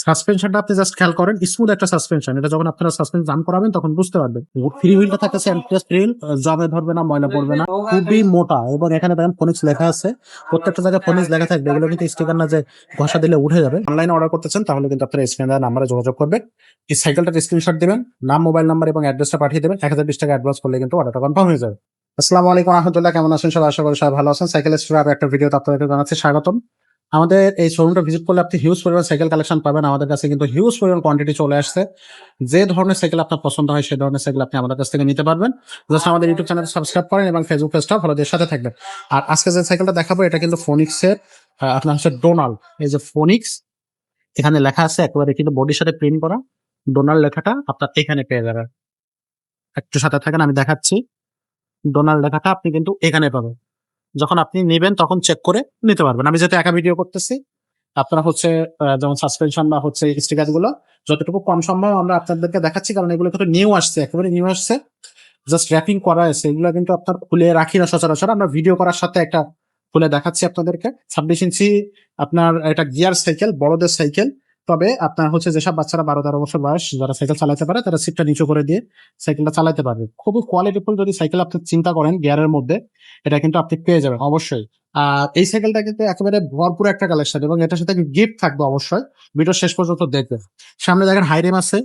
সাসপেনশনটা আপনি জাস্ট খেয়াল করেন, স্মুথ একটা সাসপেনশন। এটা যখন আপনারা সাসপেন্স জাম করাবেন তখন বুঝতে পারবেন। ফ্রি হুইলটা থাকতেছে অ্যান্টিস্টাস ফ্রি হুইল, জমে ধরবে না, ময়লা পড়বে না, খুবই মোটা। এবং এখানে দেখেন ফোনিক্স লেখা আছে, প্রত্যেকটা জায়গায় ফোনিক্স লেখা থাকবে। এগুলো কিন্তু স্টিকার না যে ঘষা দিলে উঠে যাবে। অনলাইনে অর্ডার করতেছেন তাহলে কিন্তু আপনারা স্ক্রিনে দেওয়া নাম্বারে যোগাযোগ করবেন, এই সাইকেলটার স্ক্রিনশট দিবেন, নাম, মোবাইল নাম্বার এবং অ্যাড্রেসটা পাঠিয়ে দেবেন। 1020 টাকা অ্যাডভান্স করলে কিন্তু অর্ডারটা কনফার্ম হয়ে যাবে। আসসালামু আলাইকুম রহমতুল্লাহ, কেমন আছেন সবাই? আশা করি সবাই ভালো আছেন। সাইকেল স্টোর একটা ভিডিওতে আপনাদেরকে জানাচ্ছি স্বাগতম। আমাদের এই শোরুমটা ভিজিট করলে আপনি হিউজ পরিমাণ সাইকেল কালেকশন পাবেন। আমাদের কাছে কিন্তু হিউজ পরিমাণ কোয়ান্টিটি চলে আসছে। যে ধরনের সাইকেল আপনার পছন্দ হয় সেই ধরনের সাইকেল আপনি আমাদের কাছ থেকে নিতে পারবেন। জাস্ট আমাদের ইউটিউব চ্যানেল সাবস্ক্রাইব করেন এবং ফেসবুক পেজটা ফলো দিয়ে সাথে থাকবেন। আর আজকে যে সাইকেলটা দেখাবো এটা কিন্তু ফোনিক্সের, আপনার হচ্ছে ডোনাল্ড। এই যে ফোনিক্স এখানে লেখা আছে, একেবারে কিন্তু বডির সাথে প্রিন্ট করা ডোনাল্ড লেখাটা আপনার এখানে পেয়ে যাবেন। একটু সাথে থাকেন, আমি দেখাচ্ছি। ডোনাল্ড লেখাটা আপনি কিন্তু এখানে পাবেন। যখন আপনি নেবেন তখন চেক করে নিতে পারবেন। আমি যেহেতু একা ভিডিও করতেছি, আপনারা হচ্ছে যেমন সাসপেনশন বা হচ্ছে স্টিকার গুলো যতটুকু কম সম্ভব আমরা আপনাদেরকে দেখাচ্ছি, কারণ এগুলো কিন্তু নিউ আসছে, একেবারে নিউ আসছে, জাস্ট র্যাপিং করা আছে। এগুলো কিন্তু আপনার খুলে রাখি না সচরাচর, আমরা ভিডিও করার সাথে একটা খুলে দেখাচ্ছি আপনাদেরকে। 26 ইঞ্চি আপনার এটা গিয়ার সাইকেল, বড়দের সাইকেল। তবে আপনার হচ্ছে যেসব বাচ্চারা 12-13 বছর বয়স যারা সাইকেল চালাতে পারে তারা সিটটা নিচু করে দিয়ে সাইকেলটা চালাতে পারবে। খুবই কোয়ালিটিফুল যদি সাইকেল আপনি চিন্তা করেন গিয়ারের মধ্যে, এটা কিন্তু আপনি পেয়ে যাবেন অবশ্যই। আর এই সাইকেলটা কিন্তু একেবারে ভরপুর একটা কালেকশন এবং এটার সাথে গিফট থাকবে অবশ্যই। ভিডিও শেষ পর্যন্ত দেখবেন। সামনে দেখেন হাইরেম আছে,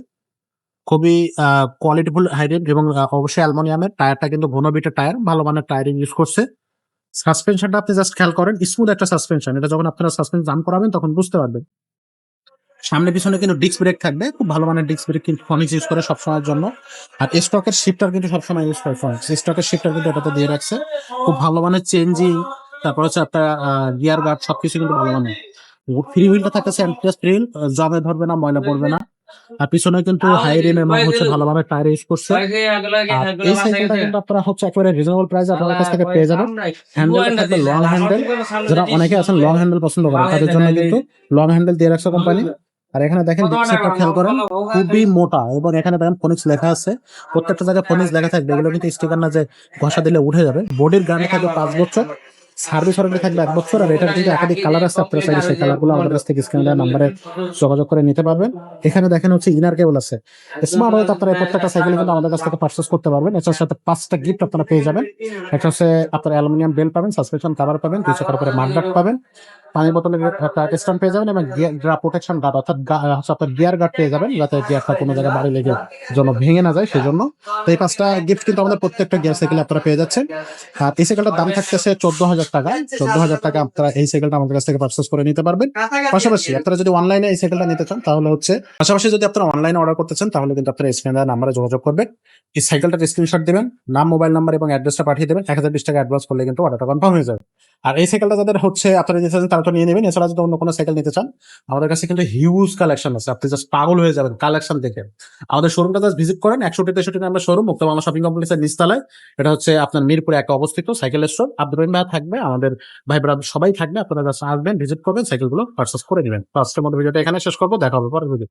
খুবই কোয়ালিটিফুল হাইরেম এবং অবশ্যই অ্যালুমিনিয়ামের। টায়ারটা কিন্তু ঘন বিটের টায়ার, ভালো মানের টায়ারিং ইউজ করছে। সাসপেনশনটা আপনি জাস্ট খেয়াল করেন, স্মুথ একটা সাসপেনশন। এটা যখন আপনারা সাসপেন্স জাম করাবেন তখন বুঝতে পারবেন। সামনে পিছনে কিন্তু ডিস্ক ব্রেক থাকবে, খুব ভালো মানের ডিস্ক ব্রেক কিন্তু ফনিক্স ইউজ করে সবসময়ের জন্য। আর স্টকের শিফটার কিন্তু সবসময় ইউজ করে ফনিক্স। স্টকের শিফটার কিন্তু এটাতে দিয়ে রাখছে, খুব ভালো মানের চেঞ্জিং। তারপর হচ্ছে আপনার গিয়ার গার্ড সবকিছু কিন্তু ভালো মানের। ফ্রি হুইলটা থাকতেছে অ্যান্টিস্টাস ফ্রি হুইল, জমে ধরবে না, ময়লা পড়বে না। আর পিছনে কিন্তু হাই রিম এবং হচ্ছে ভালো মানের টায়ার ইউজ করছে। আর এই সাইকেলটা কিন্তু আপনারা হচ্ছে একেবারে রিজনেবল প্রাইসে আপনাদের কাছ থেকে পেয়ে যাবেন। হ্যান্ডেলটা থাকবে লং হ্যান্ডেল, যারা অনেকে আছেন লং হ্যান্ডেল পছন্দ করেন তাদের জন্য কিন্তু লং হ্যান্ডেল দিয়ে রাখছে কোম্পানি। আর এখানে দেখেন ডিক্সেটটা খেয়াল করেন, খুবই মোটা। এবং এখানে দেখেন ফোনিক্স লেখা আছে, প্রত্যেকটা জায়গায় ফোনিক্স লেখা থাকবে। এগুলো কিন্তু স্টিকার না যে ঘষা দিলে উঠে যাবে। বডির গ্যারান্টি থাকবে 5 বছর, সার্ভিস ওয়ারেন্টি থাকবে 1 বছর। আর এটার কিন্তু একাধিক কালার আছে, আপনারা চাইলে সেই কালারগুলো আমাদের কাছ থেকে স্ক্রিনে দেওয়া নাম্বারে যোগাযোগ করে নিতে পারবেন। এখানে দেখেন হচ্ছে ইনার কেবল আছে। স্মার্ট ওয়েতে আপনারা প্রত্যেকটা সাইকেল কিন্তু আমাদের কাছ থেকে পারচেস করতে পারবেন। এটার সাথে 5টা গিফট আপনারা পেয়ে যাবেন। একটা হচ্ছে আপনার অ্যালুমিনিয়াম বেল পাবেন, সাসপেনশন কভার পাবেন, 2 চাকার উপরে মাডগার্ড পাবেন, পানি বোতলের একটা স্ট্যান্ড পেয়ে যাবেন এবং গিয়ার প্রোটেকশন গার্ড, অর্থাৎ হচ্ছে আপনার গিয়ার গার্ড পেয়ে যাবেন, যাতে গিয়ারটা কোনো জায়গায় বাড়ি লেগে যেন ভেঙে না যায় সেজন্য। তো এই 5টা গিফট কিন্তু আমাদের প্রত্যেকটা গিয়ার সাইকেলে আপনারা পেয়ে যাচ্ছেন। আর এই সাইকেলটার দাম থাকতেছে 14,000 টাকা। 14,000 টাকা আপনারা এই সাইকেলটা আমাদের কাছ থেকে পারচেস করে নিতে পারবেন। পাশাপাশি আপনারা যদি অনলাইনে এই সাইকেলটা নিতে চান তাহলে হচ্ছে, পাশাপাশি যদি আপনারা অনলাইনে অর্ডার করতে চান তাহলে কিন্তু আপনারা স্ক্রিনে দেওয়া নাম্বারে যোগাযোগ করবেন, এই সাইকেলটার স্ক্রিনশট দিবেন, নাম, মোবাইল নাম্বার এবং অ্যাড্রেসটা পাঠিয়ে দেবেন। 1020 টাকা অ্যাডভান্স করলে কিন্তু অর্ডারটা কনফার্ম হয়ে যাবে। আর এই সাইকেলটা যাদের হচ্ছে আপনারা নিতে চান তারা তো নিয়ে নেবেন। এছাড়া যদি অন্য কোনো সাইকেল নিতে চান, আমাদের কাছে কিন্তু হিউজ কালেকশন আছে, আপনি জাস্ট পাগল হয়ে যাবেন কালেকশন দেখে। আমাদের শোরুমটা জাস্ট ভিজিট করেন, 61-63 নাম্বার শোরুম, মুক্ত বাংলা শপিং কমপ্লেক্সের নিচতলায়। এটা হচ্ছে আপনার মিরপুরে একটা অবস্থিত সাইকেল স্টোর। আব্দুর রহিম ভাই থাকবে, আমাদের ভাই ব্রাদার সবাই থাকবে। আপনারা জাস্ট আসবেন, ভিজিট করবেন, সাইকেলগুলো পারচেস করে নেবেন। তো আজকের মতো ভিডিওটা এখানে শেষ করবো, দেখা হবে পরের ভিডিও।